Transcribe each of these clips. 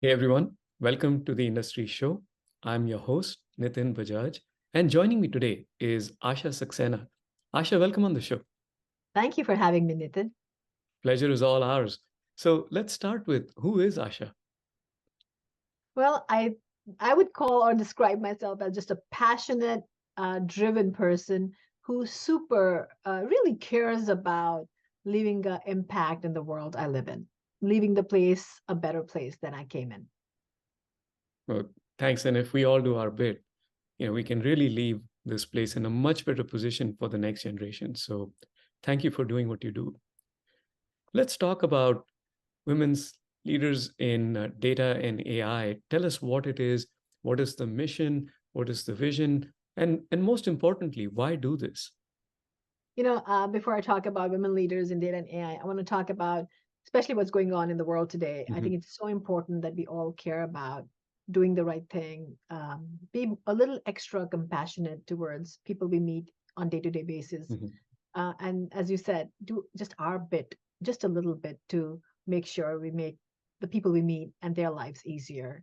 Hey everyone, welcome to the Industry Show. I'm your host, Nitin Bajaj, and joining me today is Asha Saxena. Asha, welcome on the show. Thank you for having me, Nitin. Pleasure is all ours. So let's start with who is Asha? Well, I would call or describe myself as just a passionate, driven person who super really cares about leaving an impact in the world I live in, leaving the place a better place than I came in. Well, thanks. And if we all do our bit, we can really leave this place in a much better position for the next generation. So thank you for doing what you do. Let's talk about women's leaders in data and AI. Tell us what it is, what is the mission, what is the vision, and most importantly, why do this? Before I talk about women leaders in data and AI, I want to talk about especially what's going on in the world today. I think Mhm, it's so important that we all care about doing the right thing, be a little extra compassionate towards people we meet on day-to-day basis. mhm. And as you said, do just our bit, just a little bit to make sure we make the people we meet and their lives easier.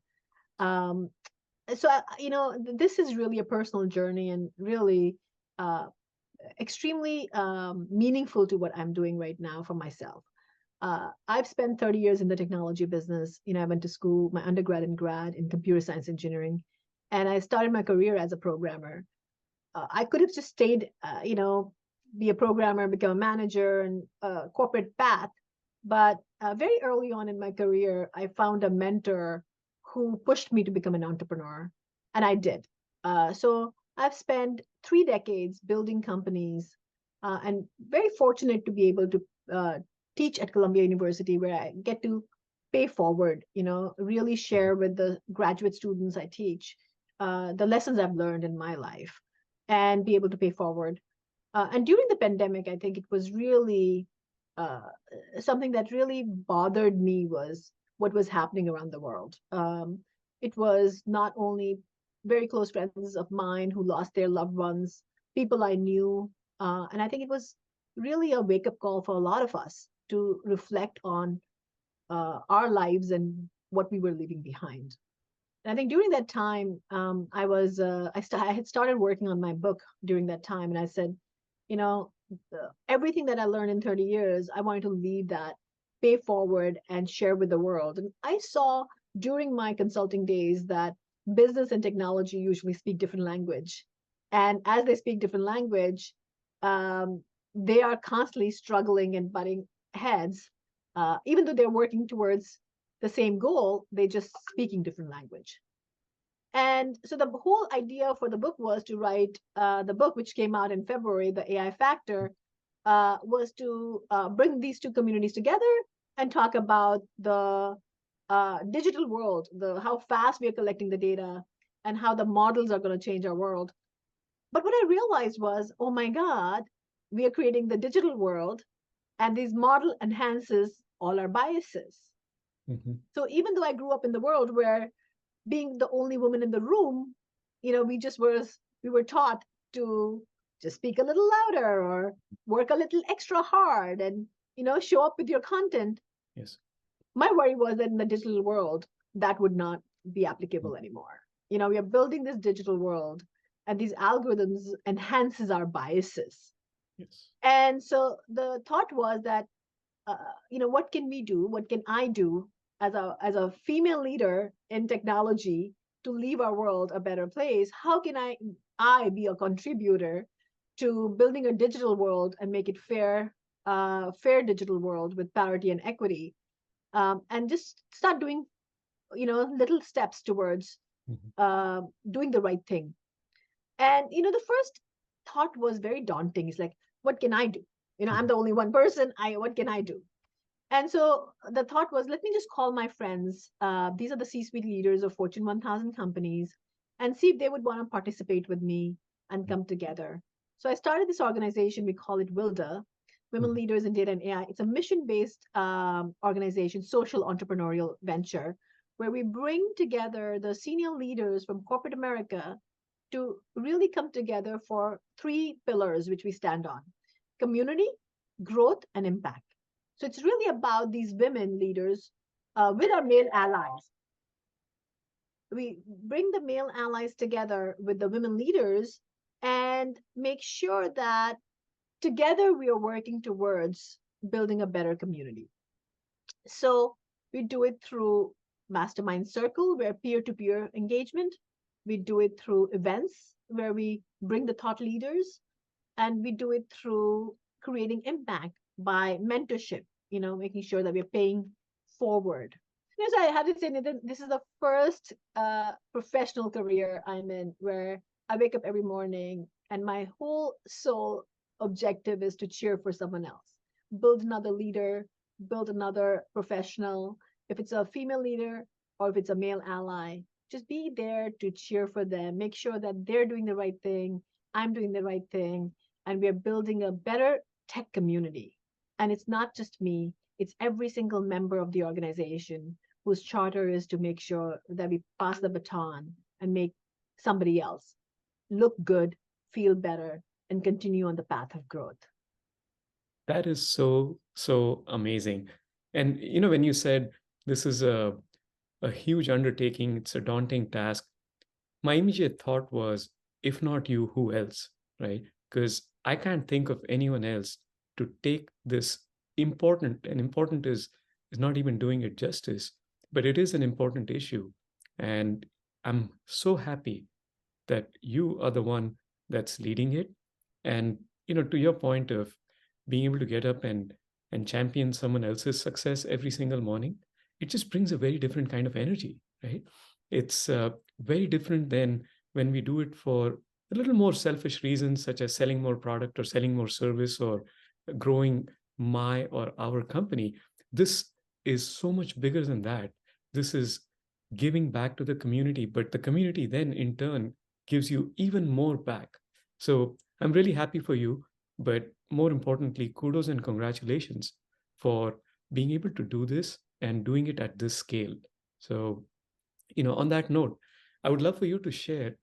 Um, this is really a personal journey and really uh, extremely meaningful to what I'm doing right now for myself. I've spent 30 years in the technology business. I went to school, my undergrad and grad in computer science engineering, and I started my career as a programmer. I could have just stayed, be a programmer, become a manager, and corporate path. But very early on in my career, I found a mentor who pushed me to become an entrepreneur, and I did. So I've spent 3 decades building companies, and very fortunate to be able to teach at Columbia University, where I get to pay forward. Really Mhm. share with the graduate students I teach the lessons I've learned in my life and be able to pay forward. And during the pandemic, I think it was really uh, something that really bothered me was what was happening around the world. It was not only very close friends of mine who lost their loved ones, people I knew, and I think it was really a wake up call for a lot of us to reflect on our lives and what we were leaving behind. And I think during that time, I had started working on my book during that time, and I said, everything that I learned in 30 years, I wanted to leave that, pay forward, and share with the world. And I saw during my consulting days that business and technology usually speak different language, and as they speak different language, um, they are constantly struggling and butting heads, even though they're working towards the same goal, they just speaking different language. And so the whole idea for the book was to write the book, which came out in February, The AI Factor, was to bring these two communities together and talk about the digital world, the how fast we are collecting the data, and how the models are going to change our world. But what I realized was, oh my God, we are creating the digital world, and this model enhances all our biases. Mhm. So even though I grew up in the world where being the only woman in the room, we were taught to just speak a little louder or work a little extra hard and show up with your content. Yes. My worry was that in the digital world, that would not be Mhm. applicable anymore. We are building this digital world, and these algorithms enhances our biases. Yes. And so the thought was that what can we do? What can I do as a female leader in technology to leave our world a better place? How can I be a contributor to building a digital world and make it fair digital world with parity and equity, and just start doing little steps towards Mhm. doing the right thing. And the first thought was very daunting. It's like, what can I do? I'm Mhm. the only one person. I What can I do? And so the thought was, let me just call my friends. These are the C suite leaders of Fortune 1000 companies and see if they would want to participate with me and come together. So I started this organization. We call it WILDA, Women Mhm. Leaders in Data and AI. It's a mission based organization, social entrepreneurial venture, where we bring together the senior leaders from corporate America to really come together for three pillars, which we stand on: community, growth, and impact. So it's really about these women leaders with our male allies. we bring the male allies together with the women leaders and make sure that together we are working towards building a better community. So we do it through mastermind circle where peer-to-peer engagement. We do it through events where we bring the thought leaders, and we do it through creating impact by mentorship, making sure that we're paying forward. Yes, I have to say, Nitin, this is the first professional career I'm in where I wake up every morning and my whole soul objective is to cheer for someone else, build another leader, build another professional. If it's a female leader or if it's a male ally, just be there to cheer for them, make sure that they're doing the right thing, I'm doing the right thing, and we're building a better tech community. And it's not just me, it's every single member of the organization whose charter is to make sure that we pass the baton and make somebody else look good, feel better, and continue on the path of growth. That is so, so amazing. And when you said this is a huge undertaking, it's a daunting task, my immediate thought was, if not you, who else, right? Because I can't think of anyone else to take this important, and important is not even doing it justice, but it is an important issue. And I'm so happy that you are the one that's leading it. And to your point of being able to get up and champion someone else's success every single morning, it just brings a very different kind of energy, right? It's very different than when we do it for a little more selfish reasons, such as selling more product or selling more service or growing my or our company. This is so much bigger than that. This is giving back to the community, but the community then in turn gives you even more back. So I'm really happy for you, but more importantly, kudos and congratulations for being able to do this and doing it at this scale. So, on that note, I would love for you to share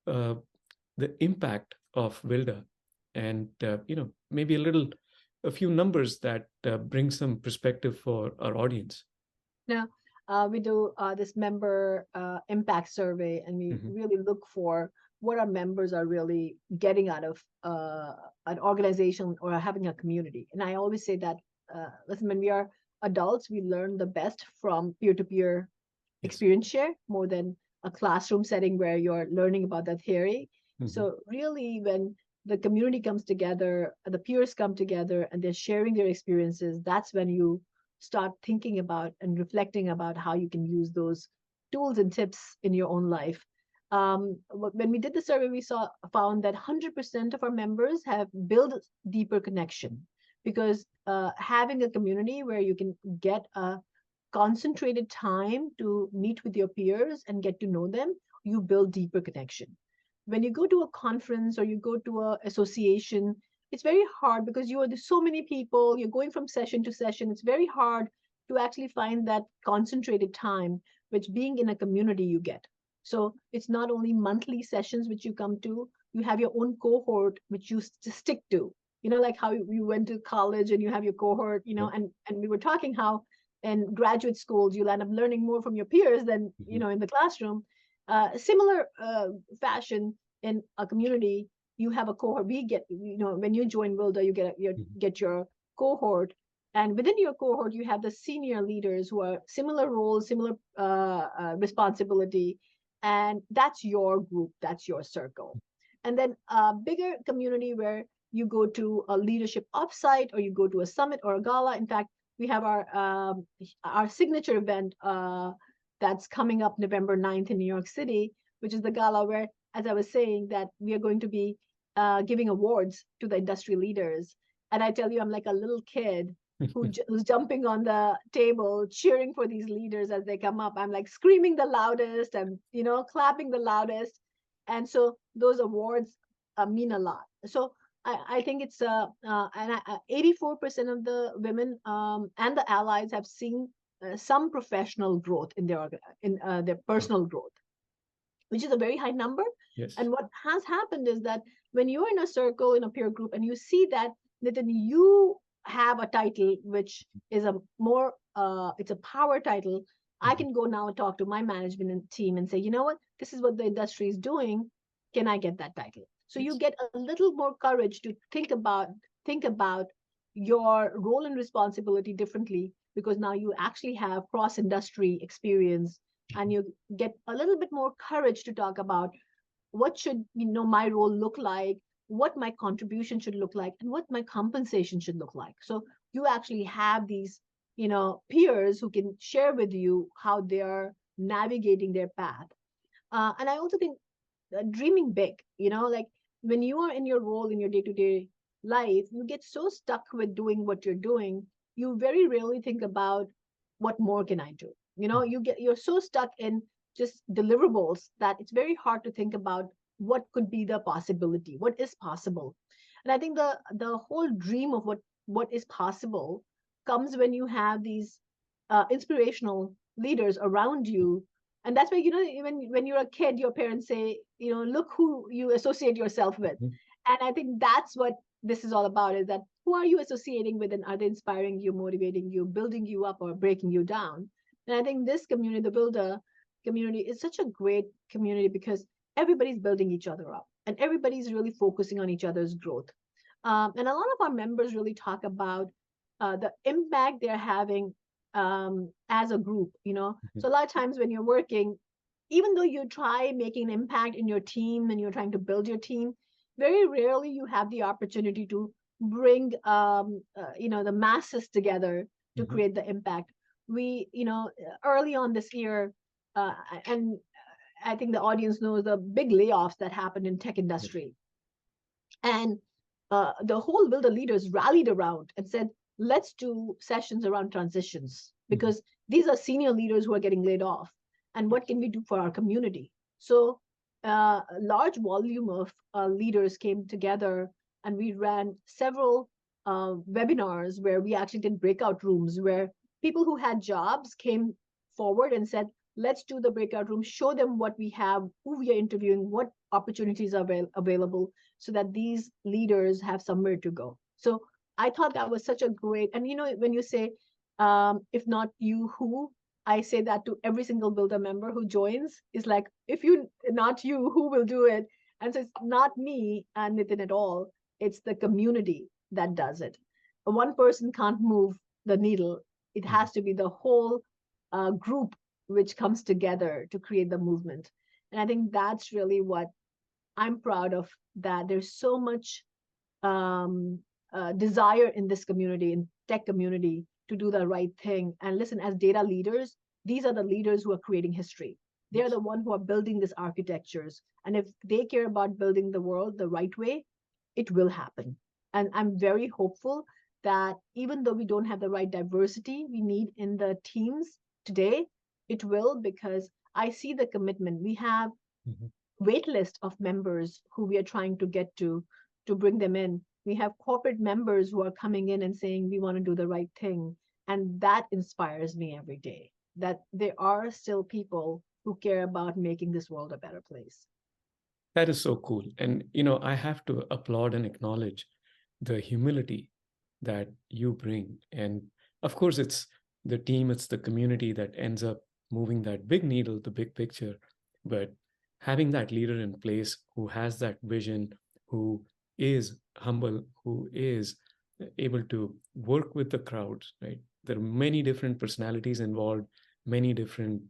uh, the impact of Wilda and, maybe a few numbers that bring some perspective for our audience. Now, we do this member impact survey, and we Mhm. really look for what our members are really getting out of an organization or having a community. And I always say that, listen, when we are adults, we learn the best from peer-to-peer Yes. experience share more than a classroom setting where you're learning about that theory. Mhm. So really, when the community comes together, the peers come together, and they're sharing their experiences, that's when you start thinking about and reflecting about how you can use those tools and tips in your own life. When we did the survey, we found that 100% of our members have built deeper connection because having a community where you can get a concentrated time to meet with your peers and get to know them, you build deeper connection. When you go to a conference or you go to a association, it's very hard because there's so many people, you're going from session to session. It's very hard to actually find that concentrated time, which being in a community you get. So it's not only monthly sessions which you come to, you have your own cohort which you stick to. Like how you went to college and you have your cohort, Yep. and we were talking how in graduate schools you'll end up learning more from your peers than Mhm. in the classroom. Similar fashion in a community, you have a cohort. We get, when you join Wilda, you Mhm. get your cohort, and within your cohort, you have the senior leaders who are similar roles, similar responsibility, and that's your group, that's your circle. And then a bigger community where you go to a leadership offsite or you go to a summit or a gala. In fact, we have our signature event that's coming up November 9th in New York City, which is the gala where, as I was saying, that we are going to be giving awards to the industry leaders. And I tell you, I'm like a little kid who's jumping on the table, cheering for these leaders as they come up. I'm like screaming the loudest and clapping the loudest. And so those awards mean a lot. So I think it's 84% of the women and the allies have seen some professional growth in their Wow. personal growth, which is a very high number. Yes. And what has happened is that when you're in a circle in a peer group and you see that then you have a title which is a more it's a power title, I can go now and talk to my management team and say, you know what, this is what the industry is doing. Can I get that title? So you Yes. get a little more courage to think about your role and responsibility differently, because now you actually have cross industry experience, and you get a little bit more courage to talk about what should my role look like, what my contribution should look like, and what my compensation should look like. So you actually have these peers who can share with you how they are navigating their path. And I also think dreaming big, like when you are in your role in your day-to-day life, you get so stuck with doing what you're doing, you very rarely think about what more can I do. You're so stuck in just deliverables that it's very hard to think about what could be the possibility, what is possible. And I think the whole dream of what is possible comes when you have these inspirational leaders around you. And that's why, when you're a kid, your parents say, look who you associate yourself with. Mhm. And I think that's what this is all about, is that who are you associating with, and are they inspiring you, motivating you, building you up, or breaking you down? And I think this community, the builder community, is such a great community because everybody's building each other up, and everybody's really focusing on each other's growth. And a lot of our members really talk about the impact they're having as a group. Mhm. So a lot of times when you're working, even though you try making an impact in your team and you're trying to build your team, very rarely you have the opportunity to bring the masses together to Mhm. create the impact. We, early on this year, and I think the audience knows the big layoffs that happened in tech Yes. industry. And the whole builder leaders rallied around and said, let's do sessions around transitions, Mhm. because these are senior leaders who are getting laid off. And what Yes. can we do for our community? So a large volume of leaders came together, and we ran several webinars where we actually did breakout rooms where people who had jobs came forward and said, let's do the breakout room, show them what we have, who we are interviewing, what opportunities are available, so that these leaders have somewhere to go. So I thought that was such a great, and when you say, if not you, who? I say that to every single builder member who joins, is like, if you not you, who will do it? And so it's not me and Nitin at all. It's the community that does it. One person can't move the needle. It Mhm. has to be the whole group which comes together to create the movement. And I think that's really what I'm proud of, that there's so much desire in this community, in tech community, to do the right thing. And listen, as data leaders, these are the leaders who are creating history. They're Yes. the one who are building these architectures. And if they care about building the world the right way, it will happen. And I'm very hopeful that even though we don't have the right diversity we need in the teams today, it will, because I see the commitment. We have Mhm. wait list of members who we are trying to get to bring them in. We have corporate members who are coming in and saying we want to do the right thing. And that inspires me every day, that there are still people who care about making this world a better place. That is so cool. And, I have to applaud and acknowledge the humility that you bring. And of course, it's the team, it's the community that ends up moving that big needle, the big picture. But having that leader in place who has that vision, who is humble, who is able to work with the crowds, right? There are many different personalities involved, many different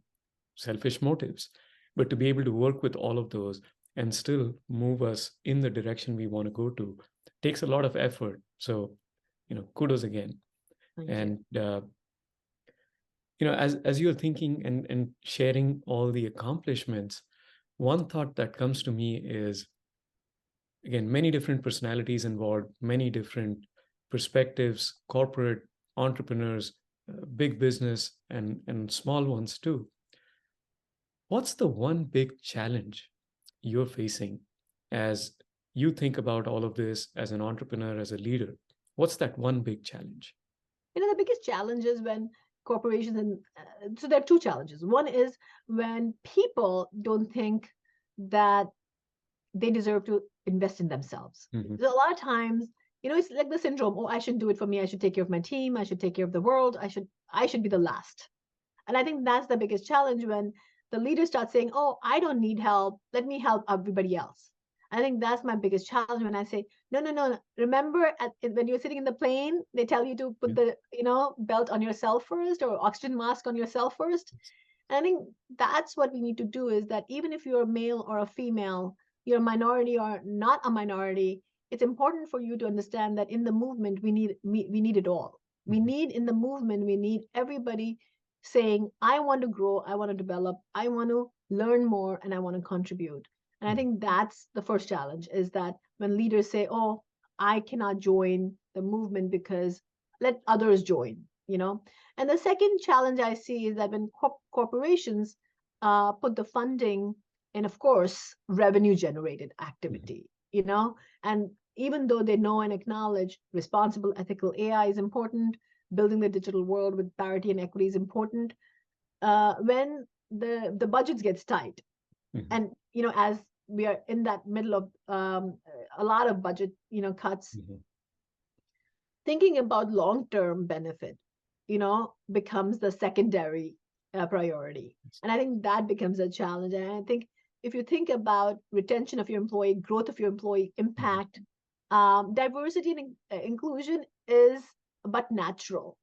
selfish motives. But to be able to work with all of those and still move us in the direction we want to go to takes a lot of effort. So, kudos again. Thank you. And as you're thinking and sharing all the accomplishments, one thought that comes to me is, again, many different personalities involved, many different perspectives, corporate entrepreneurs, big business, and small ones too. What's the one big challenge you're facing as you think about all of this as an entrepreneur, as a leader? What's that one big challenge? The biggest challenge is when corporations, and so there are two challenges. One is when people don't think that they deserve to invest in themselves. Mhm. So a lot of times, it's like the syndrome, oh, I should do it for me, I should take care of my team, I should take care of the world, I should be the last. And I think that's the biggest challenge when the leaders start saying, oh, I don't need help. Let me help everybody else. I think that's my biggest challenge when I say, no, no, no. Remember when you're sitting in the plane, they tell you to put Yeah. the, belt on yourself first or oxygen mask on yourself first. And I think that's what we need to do is that even if you're a male or a female, you're a minority or not a minority, it's important for you to understand that in the movement, we need it all. We Mhm. need in the movement, we need everybody saying, I want to grow, I want to develop, I want to learn more, and I want to contribute. And I Mhm. think that's the first challenge is that when leaders say, oh, I cannot join the movement because let others join, and the second challenge I see is that when corporations put the funding in, of course, revenue generated Mhm. activity, and even though they know and acknowledge responsible ethical AI is important, building the digital world with parity and equity is important, when the budgets gets tight, Mhm. and as we are in that middle of a lot of budget cuts, Mhm. thinking about long-term benefit, becomes the secondary priority. And I think that becomes a challenge. And I think if you think about retention of your employee, growth of your employee, Mhm. impact, diversity and inclusion is but natural,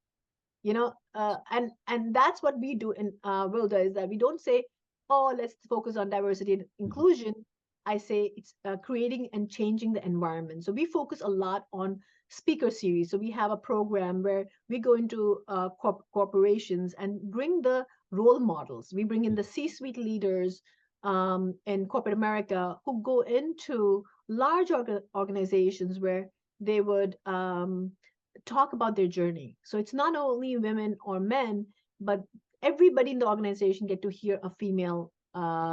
and that's what we do in Wilda is that we don't say, oh, let's focus on diversity and Mhm. inclusion. I say it's creating and changing the environment. So we focus a lot on speaker series. So we have a program where we go into corporations and bring the role models. We bring in the C-suite leaders in corporate America who go into large organizations where they would talk about their journey. So it's not only women or men, but everybody in the organization get to hear a female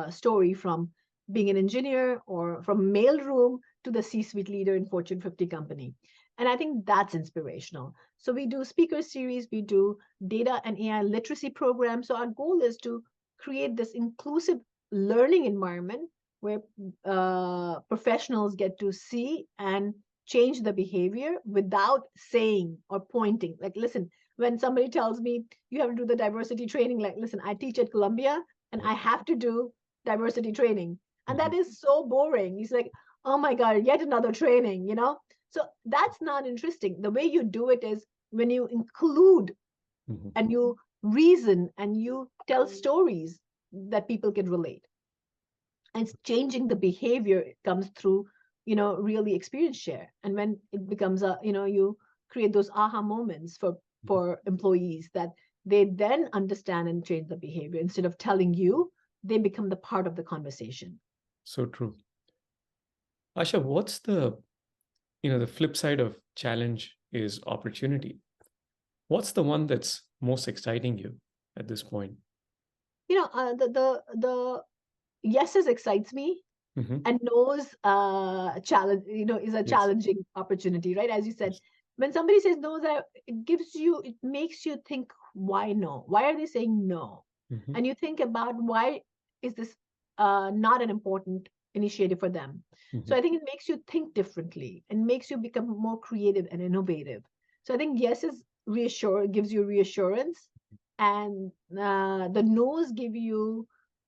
story from being an engineer or from mailroom to the C-suite leader in Fortune 50 company. And I think that's inspirational. So we do speaker series, we do data and AI literacy programs. So our goal is to create this inclusive learning environment where professionals get to see and change the behavior without saying or pointing. Like, listen, when somebody tells me you have to do the diversity training, like, listen, I teach at Columbia and Yeah. I have to do diversity training. And that Mhm. is so boring. He's like, oh my God, yet another training. So that's not interesting. The way you do it is when you include Mhm. and you reason and you tell stories that people can relate, and it's changing the behavior. It comes through really experience share, and when it becomes you create those aha moments Mhm. for employees that they then understand and change the behavior. Instead of telling you, they become the part of the conversation. So true. Asha, what's the flip side of challenge is opportunity. What's the one that's most exciting you at this point? The yeses excites me, Mm-hmm. and no's challenge is a Yes. challenging opportunity, right? As you said, Yes. when somebody says no, that it makes you think, why no, why are they saying no? Mm-hmm. And you think about why is this not an important initiative for them. Mm-hmm. So I think it makes you think differently and makes you become more creative and innovative. So I think yes is gives you reassurance, and the no's give you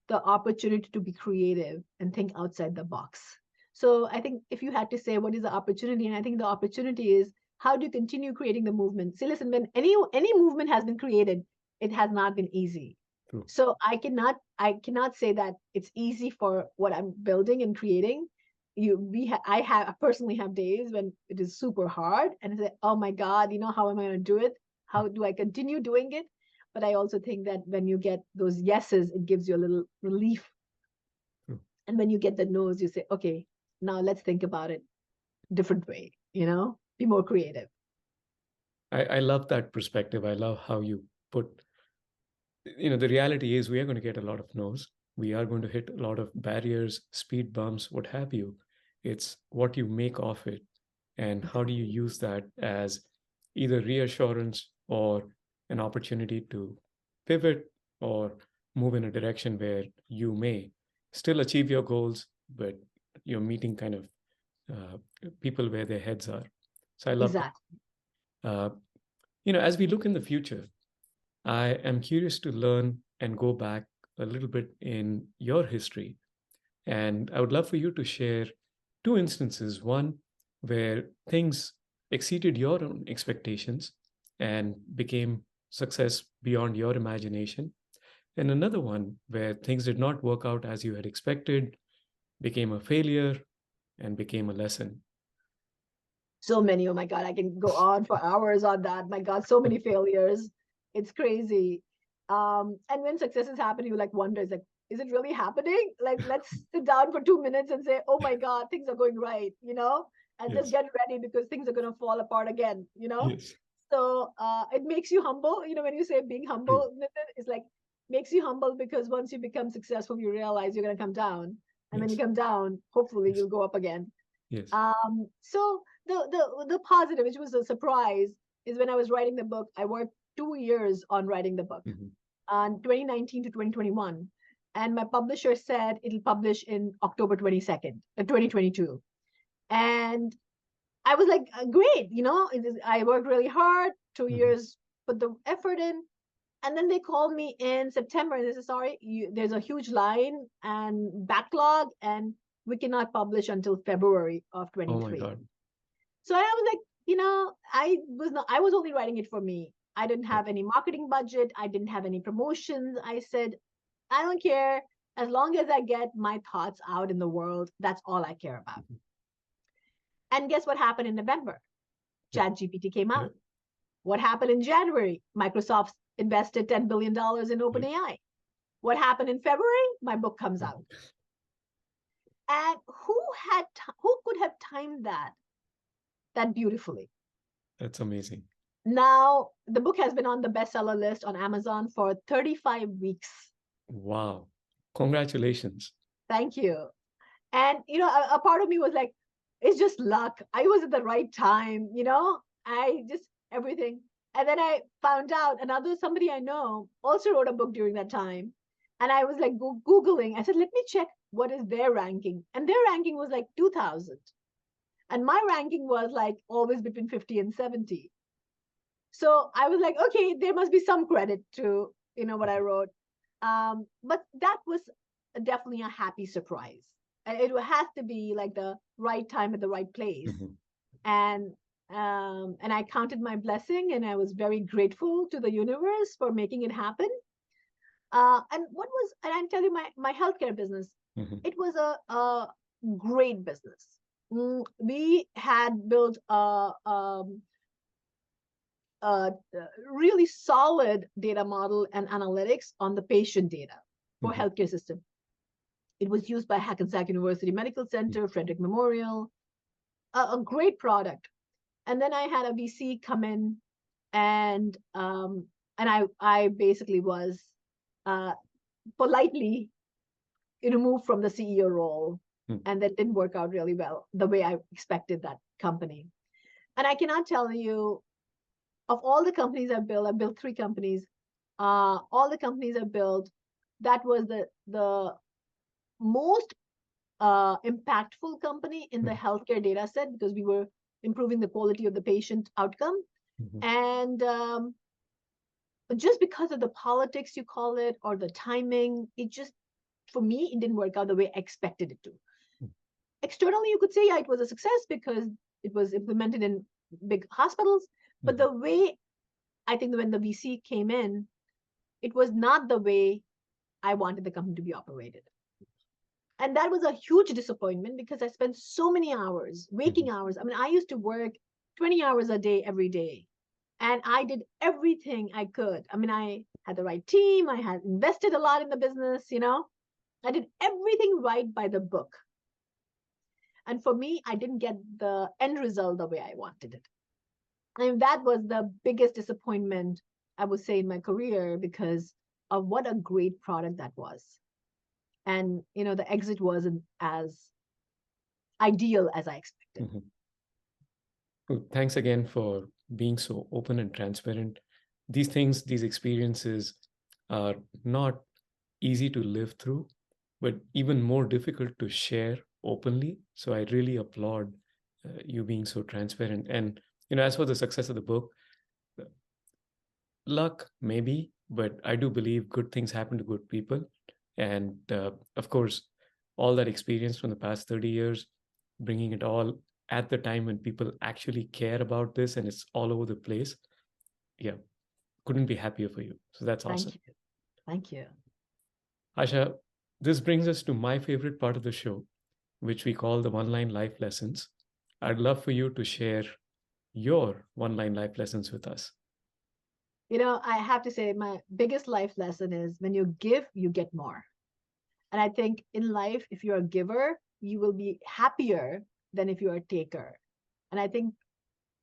the opportunity to be creative and think outside the box. So I think if you had to say what is the opportunity, and I think the opportunity is how do you continue creating the movement? See, listen, when any movement has been created, it has not been easy. True. So I cannot say that it's easy for what I'm building and creating. I personally have days when it is super hard and I say, oh my God, how am I going to do it? How do I continue doing it? But I also think that when you get those yeses, it gives you a little relief. True. And when you get the no's, you say, okay, now let's think about it different way, be more creative. I love that perspective. I love how you put, the reality is we are going to get a lot of no's. We are going to hit a lot of barriers, speed bumps, what have you. It's what you make of it and how do you Exactly. use that as either reassurance or an opportunity to pivot or move in a direction where you may still achieve your goals, but you're meeting kind of uh, people where their heads are. So I love that. Exactly. As we look in the future, I am curious to learn and go back a little bit in your history. And I would love for you to share two instances, one where things exceeded your own expectations and became success beyond your imagination, and another one where things did not work out as you had expected, became a failure, and became a lesson. So many, oh my God, I can go on for hours on that. My God, so many failures. It's crazy. And when successes happen, you like wonder, is it really happening? Like, let's sit down for 2 minutes and say, oh my God, things are going right, and just Yes. get ready because things are going to fall apart again. Yes. So it makes you humble. When you say being True. humble, Nitin, it's like makes you humble because once you become successful, you realize you're going to come down. And when you Yes. come down, hopefully Yes. you'll go up again. Yes. So the positive, which was a surprise, is when I was writing the book. I worked 2 years on writing the book, Mhm. 2019 to 2021, and my publisher said it'll publish in October 22nd, 2022, and I was like, great, I worked really hard, two Mhm. years, put the effort in, and then they called me in September and they said, sorry, there's a huge line and backlog, and we cannot publish until February of Oh my 23. God. So I was like, I was only writing it for me. I didn't Yeah. have any marketing budget. I didn't have any promotions. I said, I don't care. As long as I get my thoughts out in the world, that's all I care about. Mhm. And guess what happened in November? Yeah. ChatGPT came Yeah. out. What happened in January? Microsoft invested $10 billion in Yeah. OpenAI. What happened in February? My book comes out. Mhm. And who could have timed that beautifully? That's amazing. Now, the book has been on the bestseller list on Amazon for 35 weeks. Wow. Congratulations. Thank you. And, a part of me was like, it's just luck. I was at the right time. I just everything. And then I found out somebody I know also wrote a book during that time. And I was like Googling. I said, let me check what is their ranking. And their ranking was like 2000. And my ranking was like always between 50 and 70. So I was like, okay, there must be some credit to what I wrote. But that was definitely a happy surprise. And it has to be like the right time at the right place. Mhm. And and I counted my blessing, and I was very grateful to the universe for making it happen. And I tell you, my healthcare business, Mhm. it was a great business. We had built a really solid data model and analytics on the patient data for Mhm. healthcare system. It was used by Hackensack University Medical Mhm. Center, Frederick Memorial, a great product. And then I had a VC come in, and I basically was uh, politely removed from the CEO role, Mhm. and that didn't work out really well the way I expected that company. And I cannot tell you, of all the companies I built three companies. All the companies I built, that was the most impactful company in the Mhm. healthcare data set because we were improving the quality of the patient outcome. Mhm. And just because of the politics, you call it, or the timing, for me, it didn't work out the way I expected it to. Externally, you could say, yeah, it was a success because it was implemented in big hospitals. But Mhm. the way I think when the VC came in, it was not the way I wanted the company to be operated. And that was a huge disappointment because I spent so many hours, waking Mhm. hours. I mean, I used to work 20 hours a day every day. And I did everything I could. I mean, I had the right team, I had invested a lot in the business. I did everything right by the book. And for me, I didn't get the end result the way I wanted it. And that was the biggest disappointment, I would say, in my career because of what a great product that was. And the exit wasn't as ideal as I expected. Mhm. Well, thanks again for being so open and transparent. These things, these experiences are not easy to live through, but even more difficult to share openly. So I really applaud you being so transparent. And as for the success of the book, luck, maybe, but I do believe good things happen to good people. And of course, all that experience from the past 30 years, bringing it all at the time when people actually care about this and it's all over the place. Yeah, couldn't be happier for you. So that's awesome. Thank you. Thank you. Asha, this brings us to my favorite part of the show, which we call the one line life lessons. I'd love for you to share your one line life lessons with us. I have to say, my biggest life lesson is when you give, you get more. And I think in life, if you're a giver, you will be happier than if you're a taker. And I think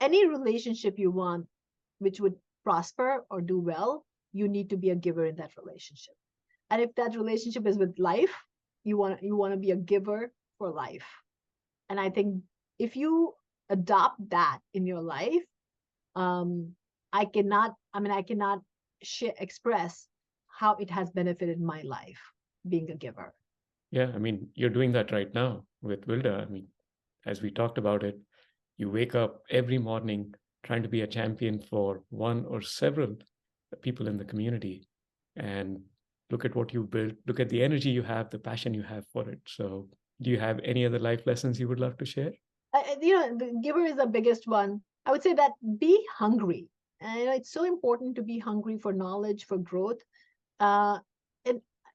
any relationship you want, which would prosper or do well, you need to be a giver in that relationship. And if that relationship is with life, you want to be a giver for life. And I think if you adopt that in your life, um, I cannot express how it has benefited my life being a giver. Yeah, I mean, you're doing that right now with Wilda. I mean, as we talked about it, you wake up every morning trying to be a champion for one or several people in the community. And look at what you built, look at the energy you have, the passion you have for it. So, do you have any other life lessons you would love to share? The giver is the biggest one. I would say that be hungry. And it's so important to be hungry for knowledge, for growth. And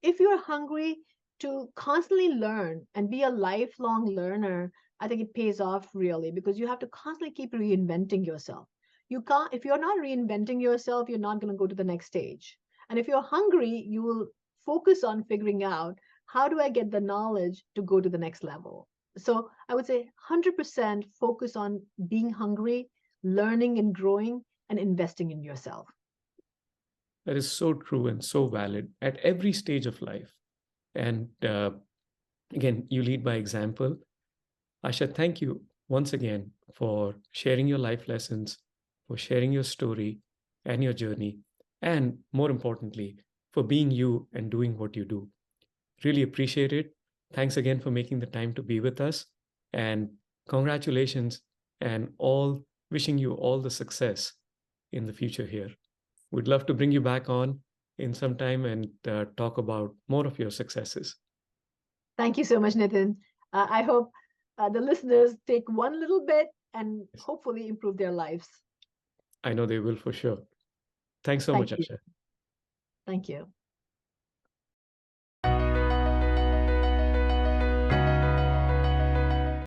if you're hungry to constantly learn and be a lifelong learner, I think it pays off really, because you have to constantly keep reinventing yourself. You can't, if you're not reinventing yourself, you're not going to go to the next stage. And if you're hungry, you will focus on figuring out, how do I get the knowledge to go to the next level? So I would say 100% focus on being hungry, learning and growing, and investing in yourself. That is so true and so valid at every stage of life. And again, you lead by example. Asha, thank you once again for sharing your life lessons, for sharing your story and your journey, and more importantly, for being you and doing what you do. Really appreciate it. Thanks again for making the time to be with us. And congratulations and all wishing you all the success in the future here. We'd love to bring you back on in some time and talk about more of your successes. Thank you so much, Nitin. I hope the listeners take one little bit and Yes, hopefully improve their lives. I know they will for sure. Thanks so much, Thank you. Asha. Thank you.